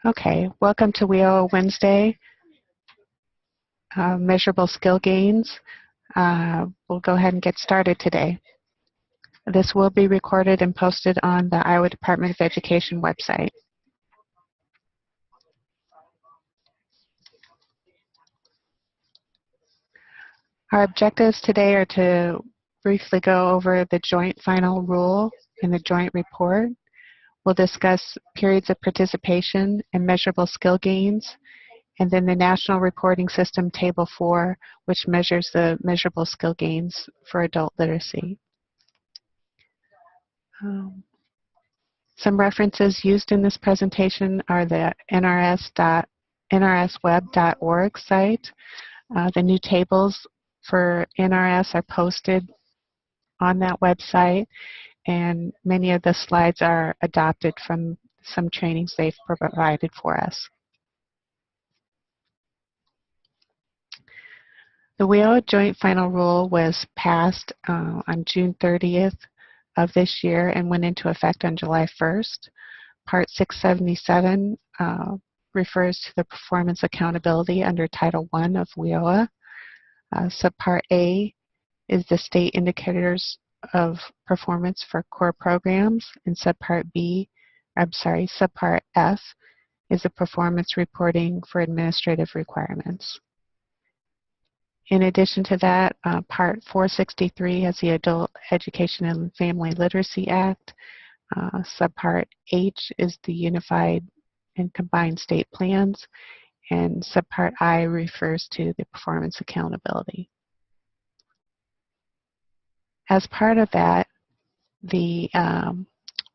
Okay, welcome to WIOA Wednesday, Measurable Skill Gains. We'll go ahead and get started today. This will be recorded and posted on the Iowa Department of Education website. Our objectives today are to briefly go over the joint final rule and the joint report. We'll discuss periods of participation and measurable skill gains, and then the National Reporting System Table 4, which measures the measurable skill gains for adult literacy. Some references used in this presentation are the nrsweb.org site. The new tables for NRS are posted on that website, and many of the slides are adopted from some trainings they've provided for us. The WIOA Joint Final Rule was passed on June 30th of this year and went into effect on July 1st. Part 677 refers to the performance accountability under Title I of WIOA. Subpart A is the state indicators of performance for core programs, and Subpart F is the performance reporting for administrative requirements. In addition to that, Part 463 has the Adult Education and Family Literacy Act. Subpart H is the Unified and Combined State Plans, and Subpart I refers to the performance accountability. As part of that, the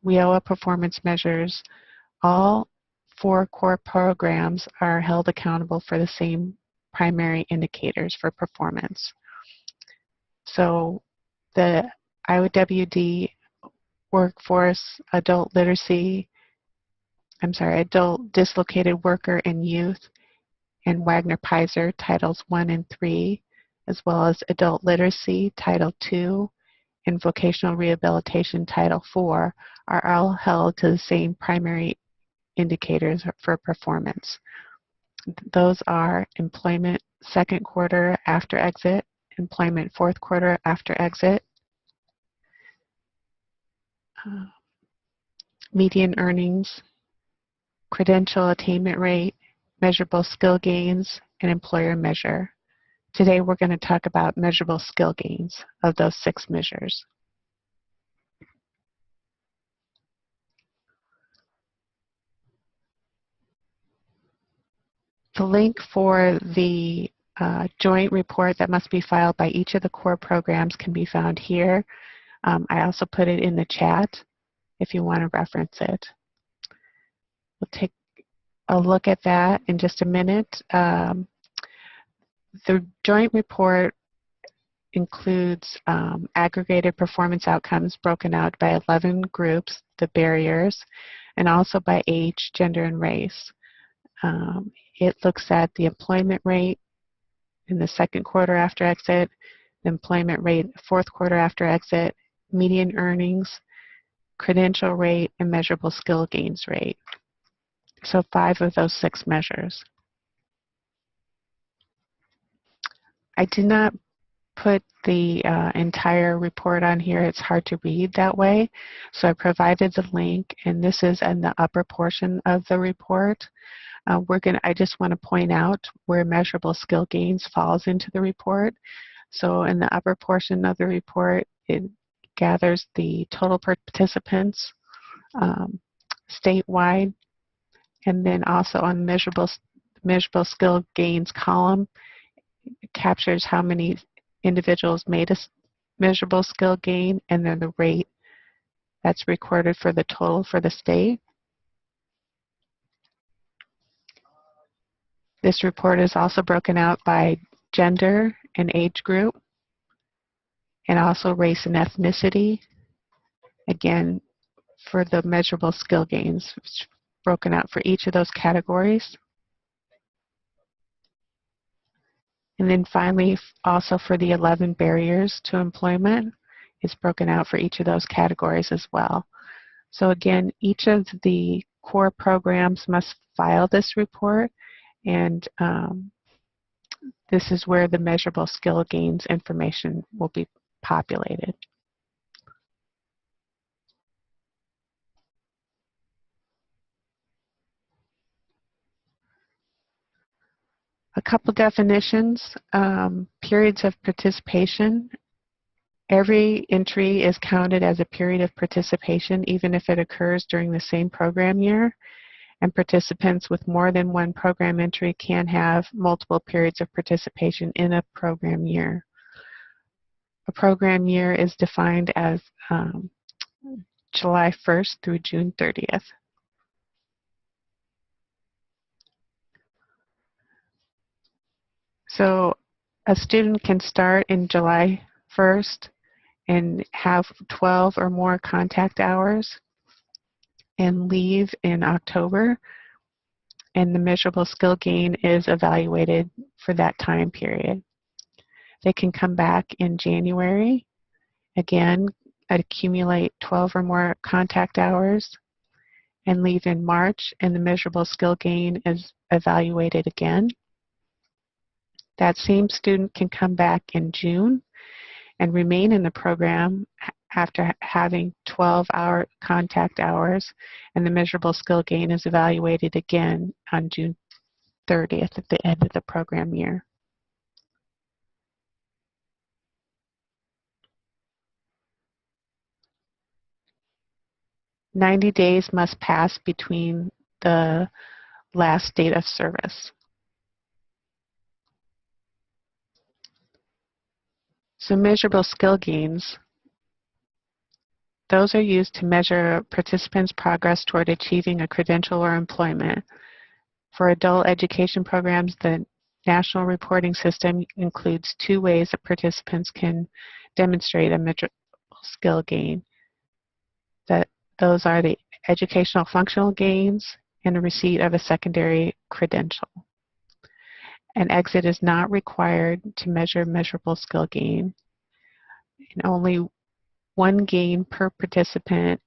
WIOA performance measures, all 4 core programs are held accountable for the same primary indicators for performance. So the IOWD workforce, adult dislocated worker and youth, and Wagner-Pizer Titles 1 and 3, as well as adult literacy Title 2 and vocational rehabilitation Title 4 are all held to the same primary indicators for performance. Those are employment second quarter after exit, employment fourth quarter after exit, median earnings, credential attainment rate, measurable skill gains, and employer measure. Today we're going to talk about measurable skill gains of those 6 measures. The link for the joint report that must be filed by each of the core programs can be found here. I also put it in the chat if you want to reference it. We'll take a look at that in just a minute. The joint report includes aggregated performance outcomes broken out by 11 groups, the barriers, and also by age, gender, and race. It looks at the employment rate in the second quarter after exit, the employment rate fourth quarter after exit, median earnings, credential rate, and measurable skill gains rate. So 5 of those 6 measures. I did not put the entire report on here. It's hard to read that way. So I provided the link, and this is in the upper portion of the report. I just want to point out where measurable skill gains falls into the report. So in the upper portion of the report, it gathers the total participants statewide, and then also on the measurable skill gains column, it captures how many individuals made a measurable skill gain, and then the rate that's recorded for the total for the state. This report is also broken out by gender and age group, and also race and ethnicity. Again, for the measurable skill gains, it's broken out for each of those categories. And then finally, also for the 11 barriers to employment, it's broken out for each of those categories as well. So again, each of the core programs must file this report, and this is where the measurable skill gains information will be populated. A couple definitions. Periods of participation. Every entry is counted as a period of participation, even if it occurs during the same program year. And participants with more than one program entry can have multiple periods of participation in a program year. A program year is defined as July 1st through June 30th. So a student can start in July 1st and have 12 or more contact hours and leave in October, and the measurable skill gain is evaluated for that time period. They can come back in January, again, accumulate 12 or more contact hours, and leave in March, and the measurable skill gain is evaluated again. That same student can come back in June and remain in the program after having 12 contact hours, and the measurable skill gain is evaluated again on June 30th at the end of the program year. "90 days must pass between the last date of service." So measurable skill gains, those are used to measure participants' progress toward achieving a credential or employment. For adult education programs, the national reporting system includes 2 ways that participants can demonstrate a measurable skill gain. Those are the educational functional gains and the receipt of a secondary credential. An exit is not required to measure measurable skill gain, and only 1 gain per participant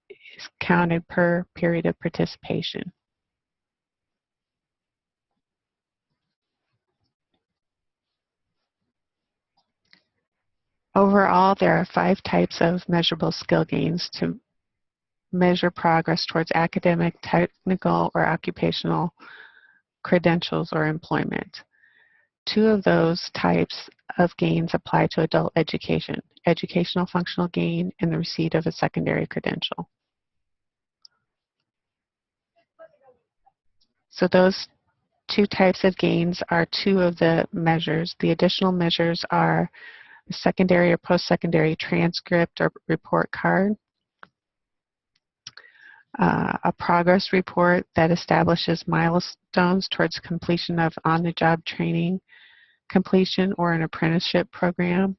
is counted per period of participation. Overall, there are 5 types of measurable skill gains to measure progress towards academic, technical, or occupational credentials or employment. 2 of those types of gains apply to adult education: educational functional gain and the receipt of a secondary credential. So those 2 types of gains are 2 of the measures. The additional measures are a secondary or post-secondary transcript or report card, a progress report that establishes milestones towards completion of on-the-job training, completion or an apprenticeship program,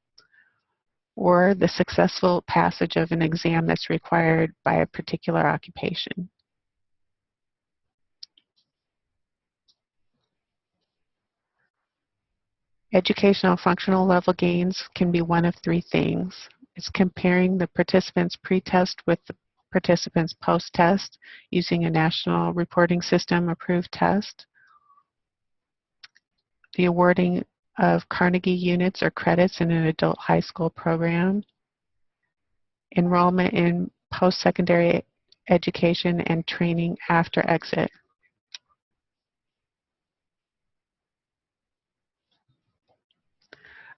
or the successful passage of an exam that's required by a particular occupation. Educational functional level gains can be one of 3 things. It's comparing the participants pre-test with the participants post-test using a national reporting system approved test, the awarding of Carnegie units or credits in an adult high school program, enrollment in post-secondary education and training after exit.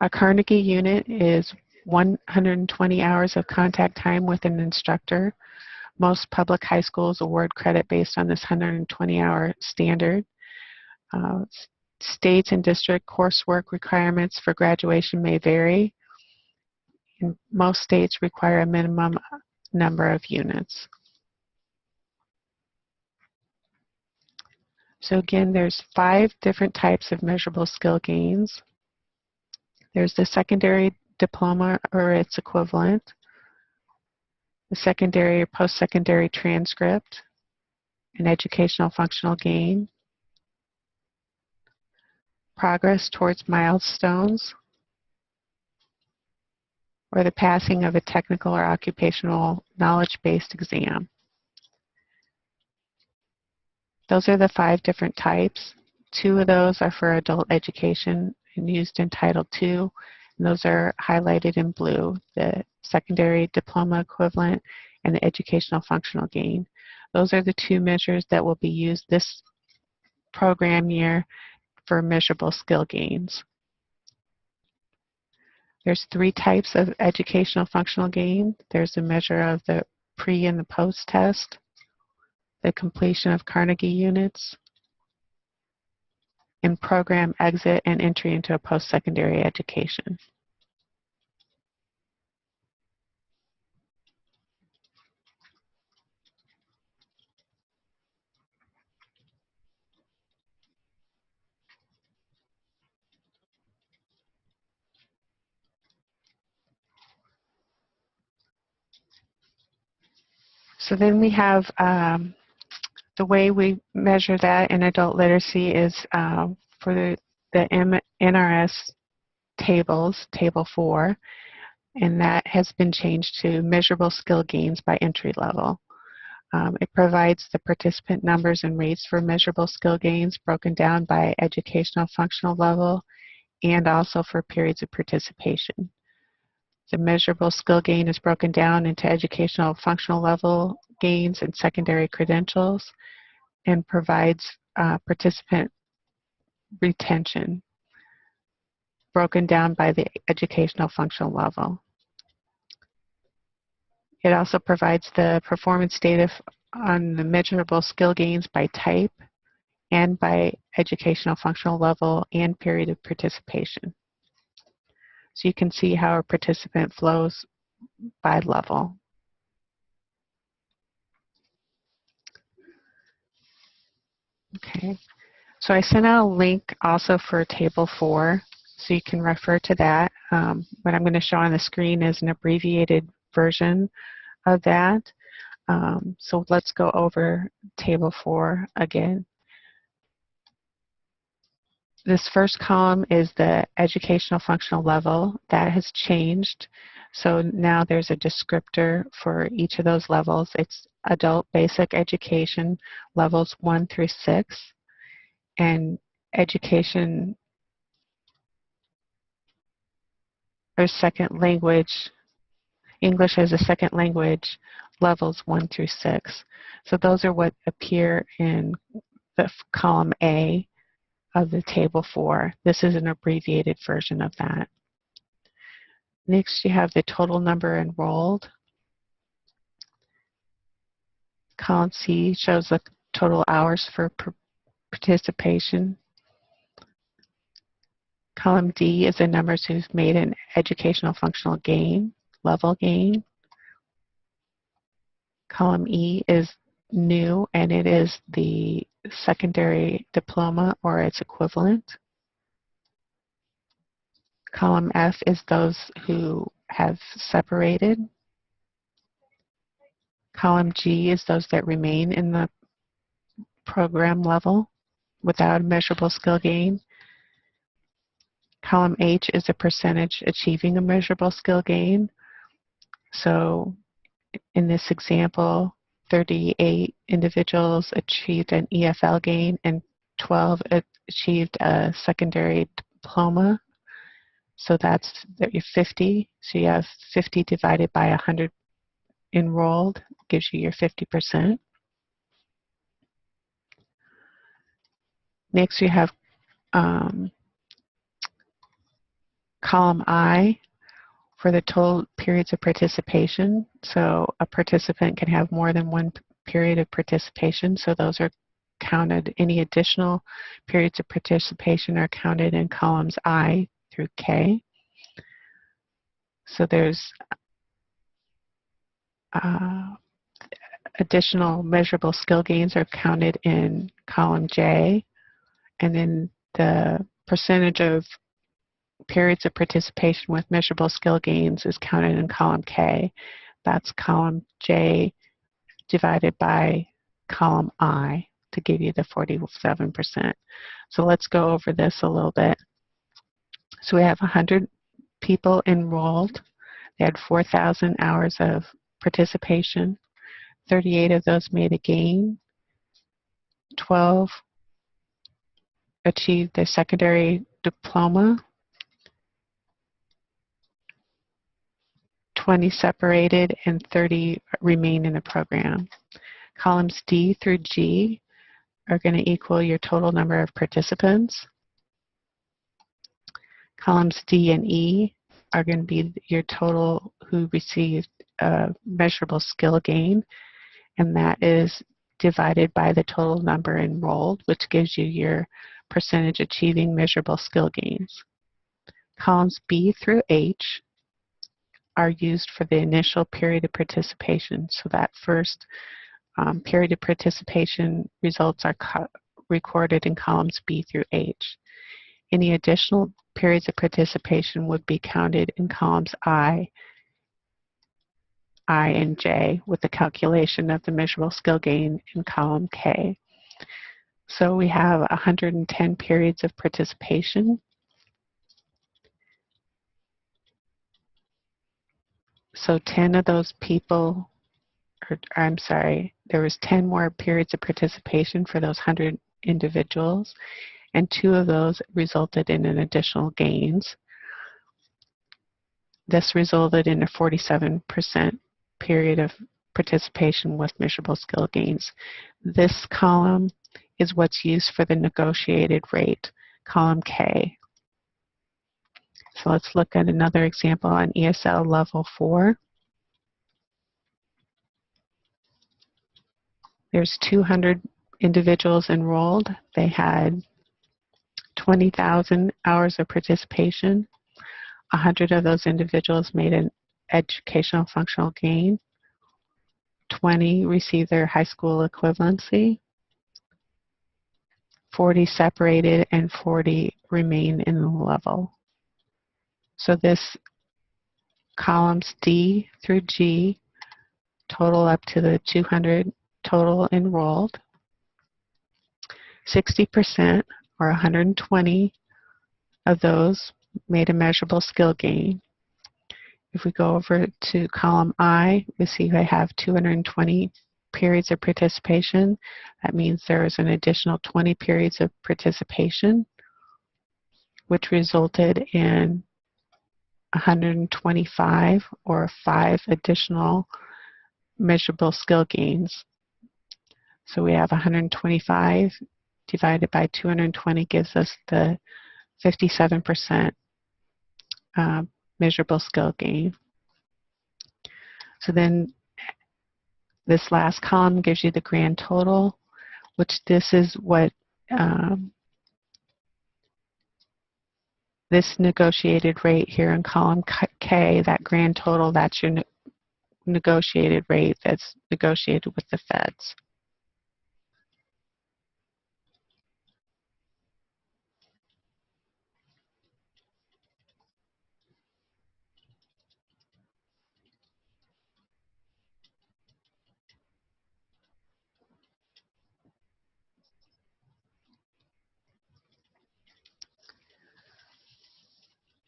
A Carnegie unit is 120 hours of contact time with an instructor. Most public high schools award credit based on this 120-hour standard. States and district coursework requirements for graduation may vary. And most states require a minimum number of units. So again, there's 5 different types of measurable skill gains. There's the secondary diploma or its equivalent, the secondary or post-secondary transcript, an educational functional gain, progress towards milestones, or the passing of a technical or occupational knowledge-based exam. Those are the 5 different types. 2 of those are for adult education and used in Title II. And those are highlighted in blue, the secondary diploma equivalent and the educational functional gain. Those are the 2 measures that will be used this program year for measurable skill gains. There's 3 types of educational functional gain. There's a measure of the pre and the post test, the completion of Carnegie units, and program exit and entry into a post-secondary education. So then we have the way we measure that in adult literacy is for the NRS tables, Table 4, and that has been changed to measurable skill gains by entry level. It provides the participant numbers and rates for measurable skill gains broken down by educational functional level and also for periods of participation. The measurable skill gain is broken down into educational functional level gains and secondary credentials and provides participant retention broken down by the educational functional level. It also provides the performance data on the measurable skill gains by type and by educational functional level and period of participation. So you can see how a participant flows by level. Okay, so I sent out a link also for Table 4, so you can refer to that. What I'm going to show on the screen is an abbreviated version of that. So let's go over Table 4 again. This first column is the educational functional level. That has changed. So now there's a descriptor for each of those levels. It's adult basic education levels 1 through 6 and education or second language, English as a second language levels 1 through 6. So those are what appear in the column A of the Table 4. This is an abbreviated version of that. Next, you have the total number enrolled. Column C shows the total hours for participation. Column D is the numbers who've made an educational functional gain, level gain. Column E is new, and it is the secondary diploma or its equivalent. Column F is those who have separated. Column G is those that remain in the program level without a measurable skill gain. Column H is a percentage achieving a measurable skill gain. So in this example, 38 individuals achieved an EFL gain and 12 achieved a secondary diploma. So that's 50. So you have 50 divided by 100 enrolled gives you your 50%. Next, we have column I for the total periods of participation. So a participant can have more than one period of participation. So those are counted. Any additional periods of participation are counted in columns I through K. So there's additional measurable skill gains are counted in column J. And then the percentage of periods of participation with measurable skill gains is counted in column K. That's column J divided by column I to give you the 47%. So let's go over this a little bit. So we have 100 people enrolled. They had 4,000 hours of participation. 38 of those made a gain. 12 achieved their secondary diploma, 20 separated, and 30 remain in the program. Columns D through G are going to equal your total number of participants. Columns D and E are going to be your total who received a measurable skill gain, and that is divided by the total number enrolled, which gives you your percentage achieving measurable skill gains. Columns B through H are used for the initial period of participation. So that first period of participation results are recorded in columns B through H. Any additional periods of participation would be counted in columns I, and J, with the calculation of the measurable skill gain in column K. So we have 110 periods of participation. So 10 of those people, I'm sorry, there was 10 more periods of participation for those 100 individuals, and 2 of those resulted in an additional gains. This resulted in a 47% period of participation with measurable skill gains. This column is what's used for the negotiated rate, column K. So let's look at another example on ESL level 4. There's 200 individuals enrolled. They had 20,000 hours of participation. 100 of those individuals made an educational functional gain. 20 received their high school equivalency. 40 separated, and 40 remain in the level. So this columns D through G total up to the 200 total enrolled. 60%, or 120 of those, made a measurable skill gain. If we go over to column I, we see I have 220 periods of participation. That means there is an additional 20 periods of participation, which resulted in 125, or 5 additional measurable skill gains. So we have 125 divided by 220 gives us the 57% measurable skill gain. So then this last column gives you the grand total, which this is what this negotiated rate here in column K, that grand total, that's your negotiated rate that's negotiated with the feds.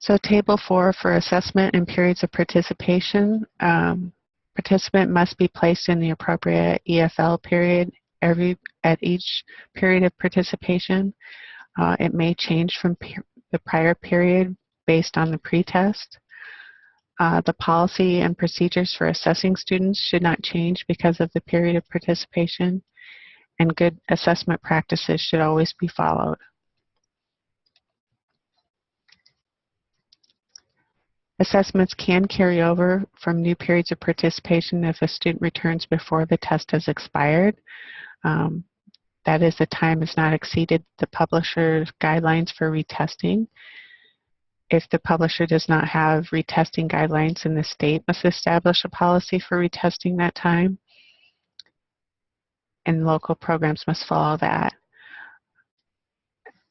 So table 4 for assessment and periods of participation. Participant must be placed in the appropriate EFL period at each period of participation. It may change from the prior period based on the pretest. The policy and procedures for assessing students should not change because of the period of participation, and good assessment practices should always be followed. Assessments can carry over from new periods of participation if a student returns before the test has expired. That is, the time has not exceeded the publisher's guidelines for retesting. If the publisher does not have retesting guidelines, then the state must establish a policy for retesting that time, and local programs must follow that.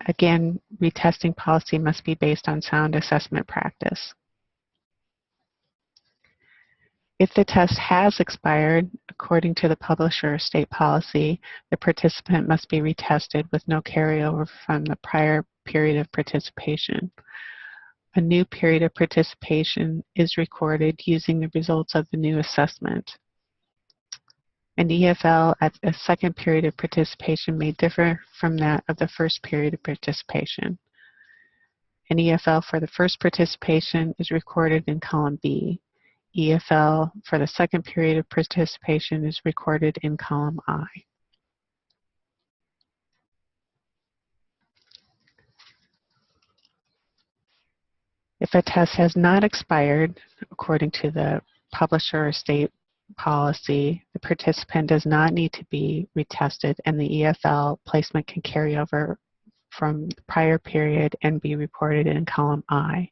Again, retesting policy must be based on sound assessment practice. If the test has expired, according to the publisher or state policy, the participant must be retested with no carryover from the prior period of participation. A new period of participation is recorded using the results of the new assessment. An EFL at a second period of participation may differ from that of the first period of participation. An EFL for the first participation is recorded in column B. EFL for the second period of participation is recorded in column I. If a test has not expired, according to the publisher or state policy, the participant does not need to be retested, and the EFL placement can carry over from the prior period and be reported in column I.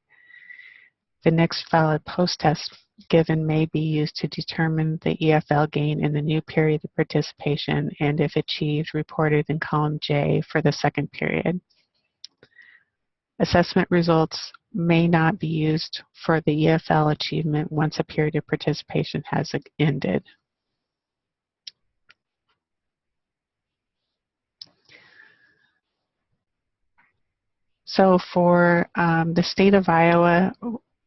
The next valid post-test given may be used to determine the EFL gain in the new period of participation, and if achieved, reported in column J for the second period. Assessment results may not be used for the EFL achievement once a period of participation has ended. So for the state of Iowa,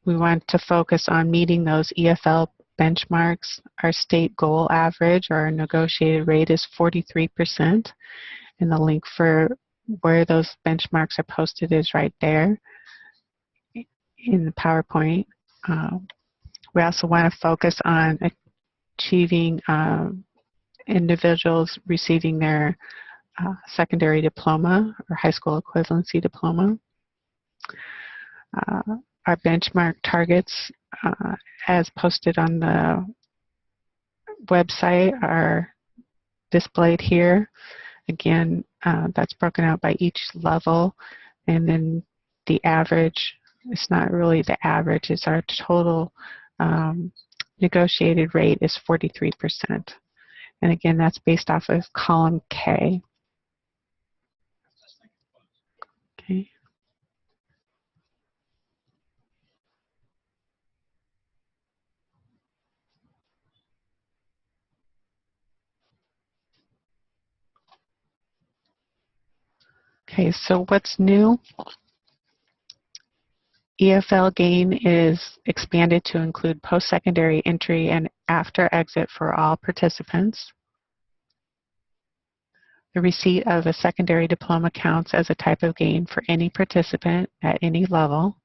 we want to focus on meeting those EFL benchmarks. Our state goal average, or our negotiated rate, is 43%, and the link for where those benchmarks are posted is right there in the PowerPoint. We also want to focus on achieving individuals receiving their secondary diploma or high school equivalency diploma. Our benchmark targets, as posted on the website, are displayed here. Again, that's broken out by each level, and then the average, it's not really the average, it's our total negotiated rate is 43%. And again, that's based off of column K. Okay. Okay, so what's new? EFL gain is expanded to include post-secondary entry and after exit for all participants. The receipt of a secondary diploma counts as a type of gain for any participant at any level.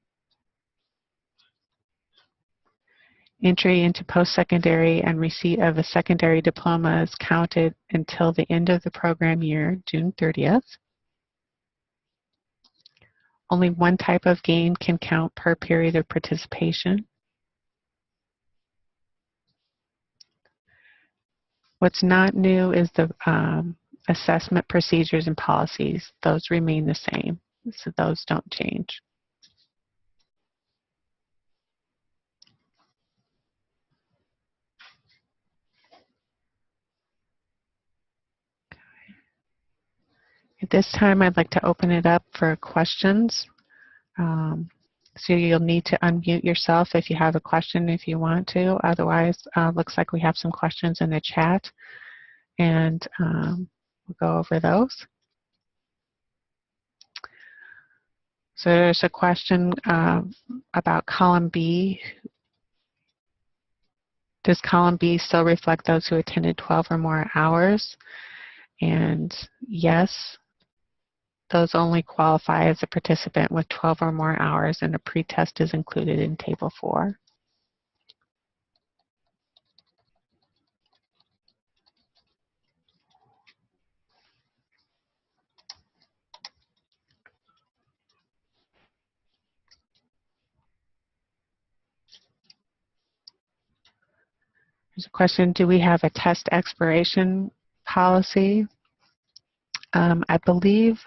Entry into post-secondary and receipt of a secondary diploma is counted until the end of the program year, June 30th. Only one type of gain can count per period of participation. What's not new is the assessment procedures and policies. Those remain the same, so those don't change. At this time, I'd like to open it up for questions. So you'll need to unmute yourself if you have a question if you want to. Otherwise, looks like we have some questions in the chat, and we'll go over those. So there's a question about column B. Does column B still reflect those who attended 12 or more hours? And yes, those only qualify as a participant with 12 or more hours, and a pretest is included in Table 4. There's a question, do we have a test expiration policy? I believe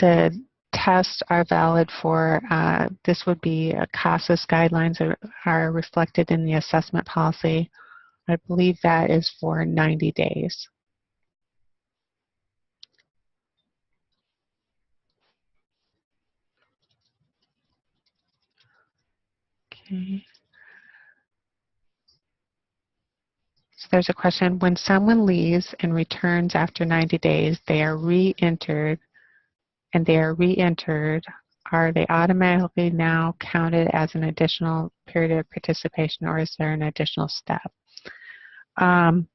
the tests are valid for, this would be CASAS guidelines are reflected in the assessment policy. I believe that is for 90 days. Okay. So there's a question, when someone leaves and returns after 90 days, they are re-entered, are they automatically now counted as an additional period of participation, or is there an additional step? Um,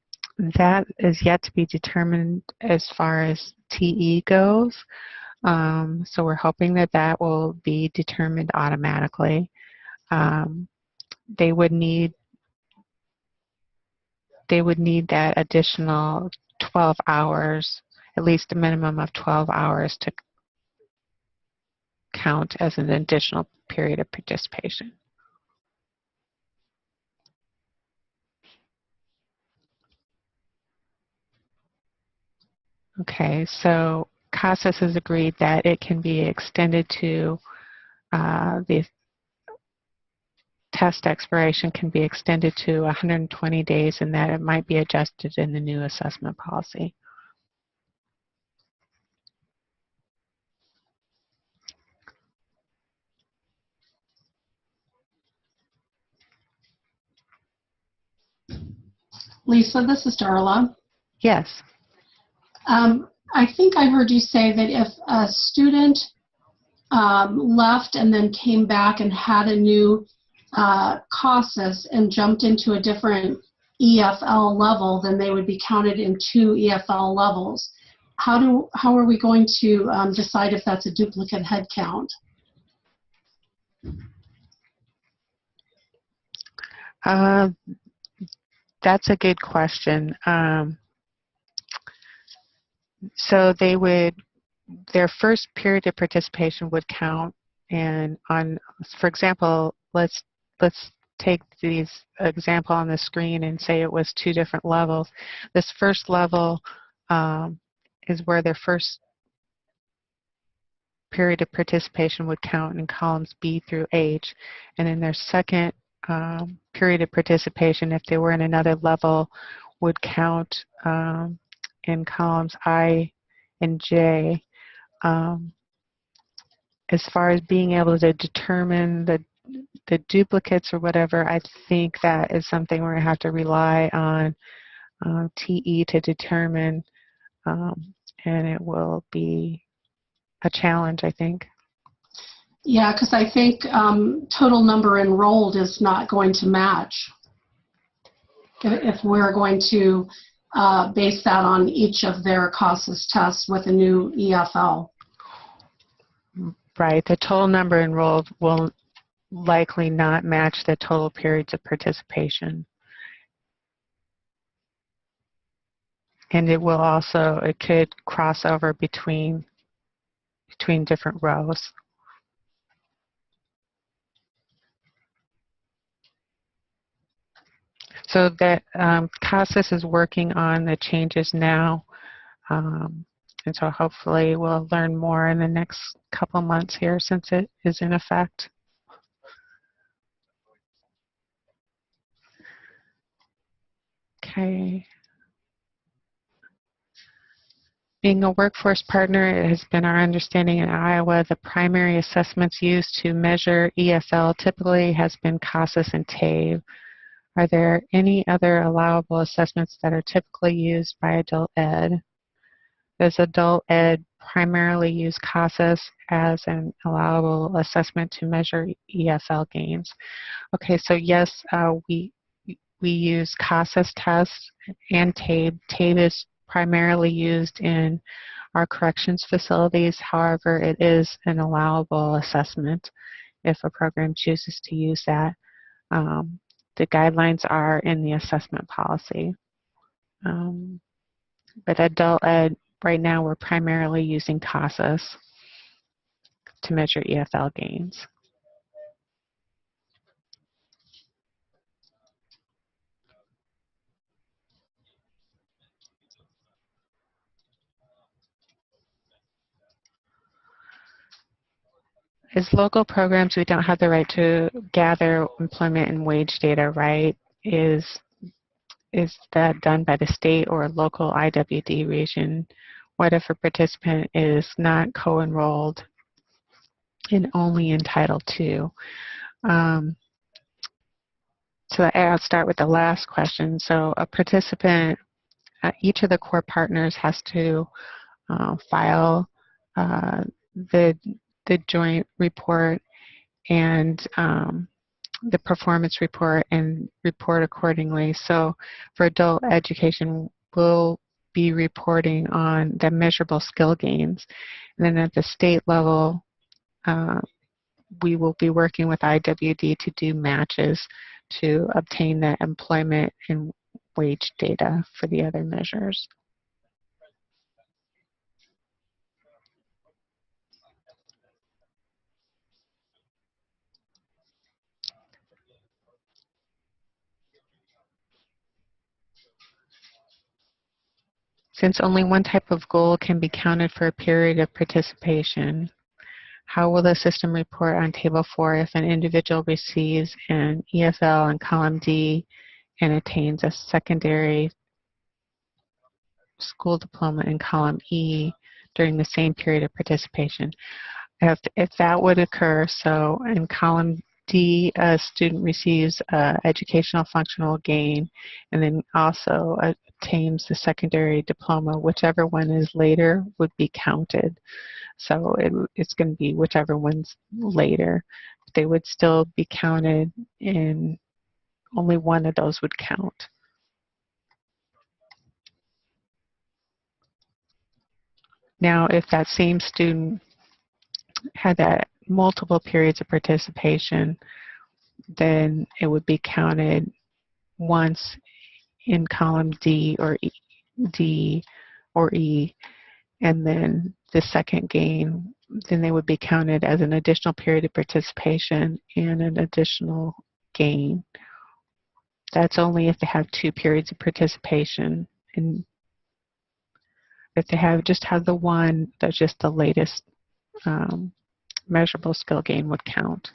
that is yet to be determined as far as TE goes. So we're hoping that that will be determined automatically. Um, they would need that additional 12 hours, at least a minimum of 12 hours to count as an additional period of participation. Okay, so CASAS has agreed that it can be extended to the test expiration can be extended to 120 days and that it might be adjusted in the new assessment policy. Lisa, this is Darla. Yes. I think I heard you say that if a student left and then came back and had a new CASAS and jumped into a different EFL level, then they would be counted in 2 EFL levels. How are we going to decide if that's a duplicate head count? That's a good question. So they would, their first period of participation would count, and on, for example, let's take these example on the screen and say it was 2 different levels. This first level is where their first period of participation would count in columns B through H, and then their second period of participation, if they were in another level, would count in columns I and J. As far as being able to determine the duplicates or whatever, I think that is something we're going to have to rely on TE to determine, and it will be a challenge, I think. Yeah, because I think total number enrolled is not going to match if we're going to base that on each of their CASAS tests with a new EFL. Right, the total number enrolled will likely not match the total periods of participation. And it will also, it could cross over between different rows. So that CASAS is working on the changes now. And so hopefully we'll learn more in the next couple months here since it is in effect. Okay. Being a workforce partner, it has been our understanding in Iowa the primary assessments used to measure EFL typically has been CASAS and TABE. Are there any other allowable assessments that are typically used by adult ed? Does adult ed primarily use CASAS as an allowable assessment to measure EFL gains? Okay, so yes, we use CASAS tests and TABE. TABE is primarily used in our corrections facilities. However, it is an allowable assessment if a program chooses to use that. The guidelines are in the assessment policy. But adult ed, right now we're primarily using CASAS to measure EFL gains. As local programs, we don't have the right to gather employment and wage data, right? Is that done by the state or local IWD region? What if a participant is not co-enrolled and only in Title II? So I'll start with the last question. So a participant, each of the core partners has to file the joint report, and the performance report and report accordingly. So for adult education, we'll be reporting on the measurable skill gains. And then at the state level, we will be working with IWD to do matches to obtain the employment and wage data for the other measures. Since only one type of goal can be counted for a period of participation, how will the system report on Table 4 if an individual receives an ESL in column D and attains a secondary school diploma in column E during the same period of participation? If that would occur, so in column D, a student receives educational functional gain and then also obtains the secondary diploma, whichever one is later would be counted. So it's going to be whichever one's later. They would still be counted, and only one of those would count. Now, if that same student had that multiple periods of participation, then it would be counted once in column D or E, and then the second gain, then they would be counted as an additional period of participation and an additional gain. That's only if they have 2 periods of participation. And if they just have the one, that's just the latest measurable skill gain would count.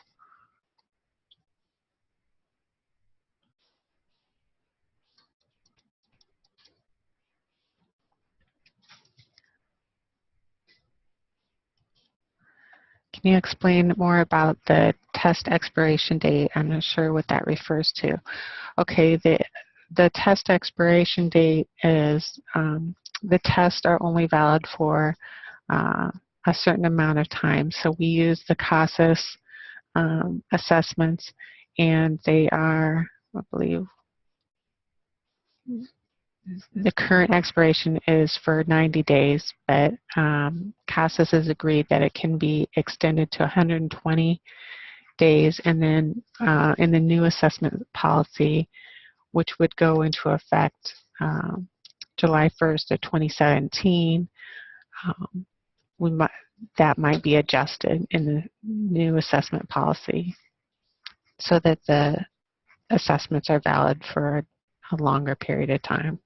Can you explain more about the test expiration date? I'm not sure what that refers to. Okay, the test expiration date is the tests are only valid for a certain amount of time. So we use the CASAS assessments, and they are, I believe, the current expiration is for 90 days, but CASAS has agreed that it can be extended to 120 days, and then in the new assessment policy, which would go into effect July 1st of 2017, that might be adjusted in the new assessment policy so that the assessments are valid for a longer period of time.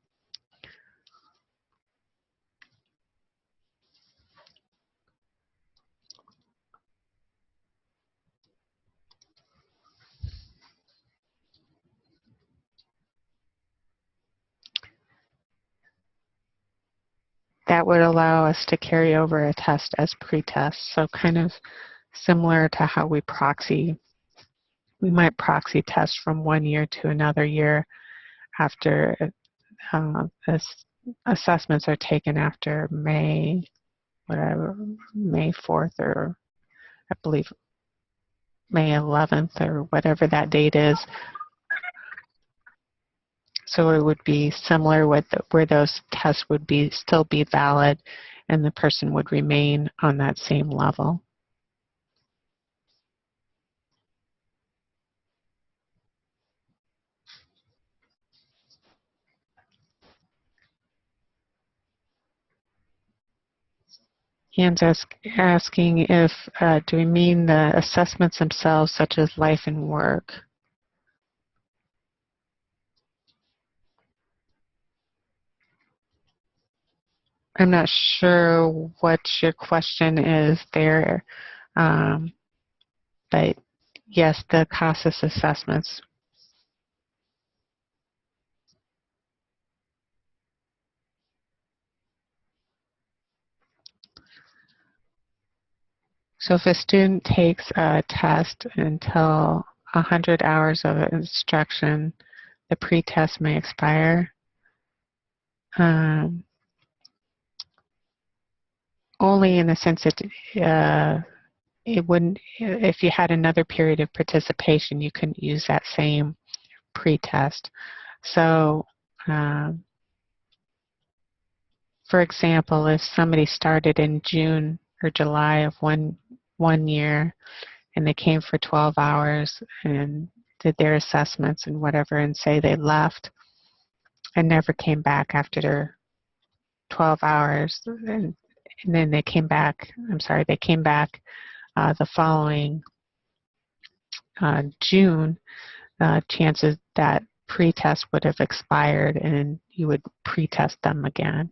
That would allow us to carry over a test as pretest, so kind of similar to how we might proxy test from one year to another year after assessments are taken after May 4th, or I believe May 11th, or whatever that date is. So it would be similar with where those tests would still be valid, and the person would remain on that same level. Ian's asking if, do we mean the assessments themselves, such as life and work? I'm not sure what your question is there, but yes, the CASAS assessments. So if a student takes a test until 100 hours of instruction, the pretest may expire. Only in the sense that it wouldn't, if you had another period of participation, you couldn't use that same pretest. So, for example, if somebody started in June or July of one year and they came for 12 hours and did their assessments and whatever, and say they left and never came back after their 12 hours, and then they came back, they came back the following June, chances that pretest would have expired and you would pretest them again.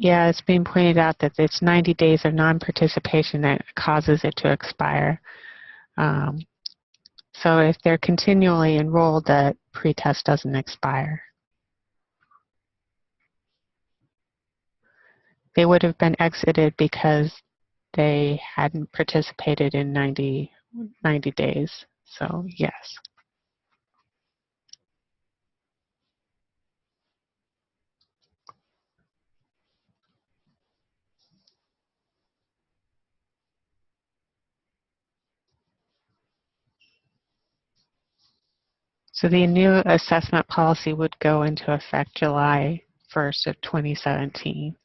Yeah, it's being pointed out that it's 90 days of non-participation that causes it to expire. So if they're continually enrolled, that pretest doesn't expire. They would have been exited because they hadn't participated in 90 days. So yes. So the new assessment policy would go into effect July 1st of 2017.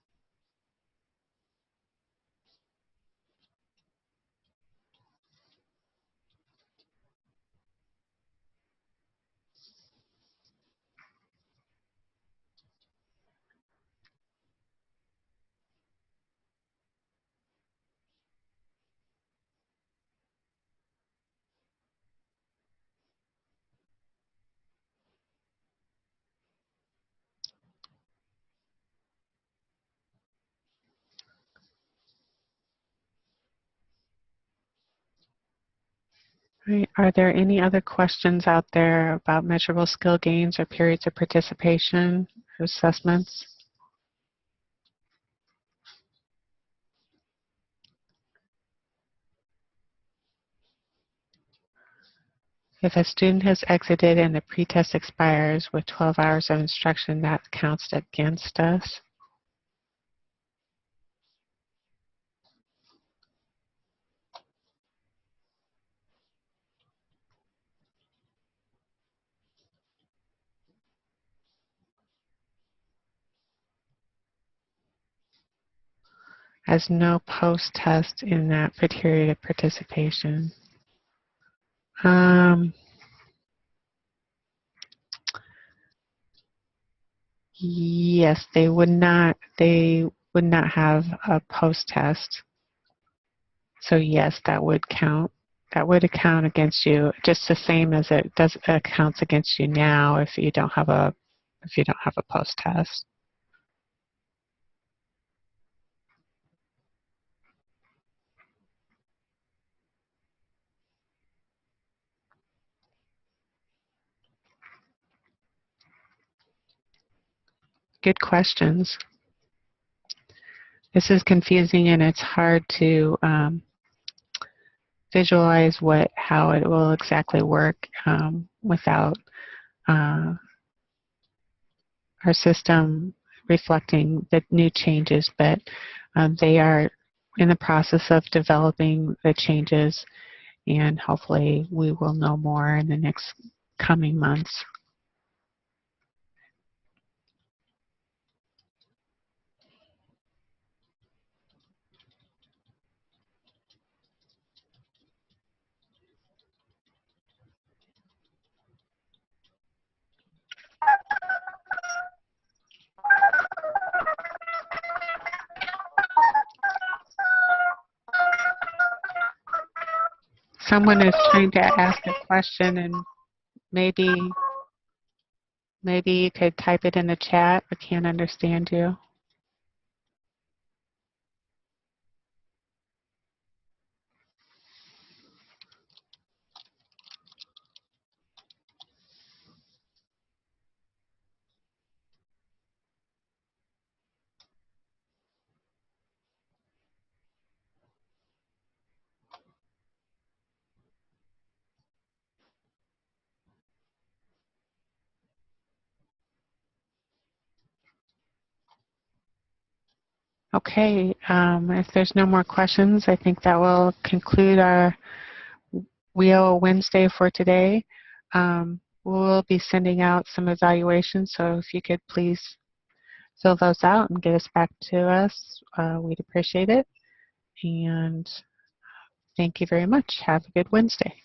Right. Are there any other questions out there about measurable skill gains or periods of participation or assessments? If a student has exited and the pretest expires with 12 hours of instruction, that counts against us. As no post-test in that period of participation. Yes, they would not. They would not have a post-test. So yes, that would count. That would count against you, just the same as it does counts against you now if you don't have a post-test. Good questions. This is confusing and it's hard to visualize how it will exactly work without our system reflecting the new changes, but they are in the process of developing the changes, and hopefully we will know more in the next coming months. Someone is trying to ask a question, and maybe you could type it in the chat. I can't understand you. Okay, if there's no more questions, I think that will conclude our WIOA Wednesday for today. We'll be sending out some evaluations, so if you could please fill those out and get us back to us, we'd appreciate it. And thank you very much. Have a good Wednesday.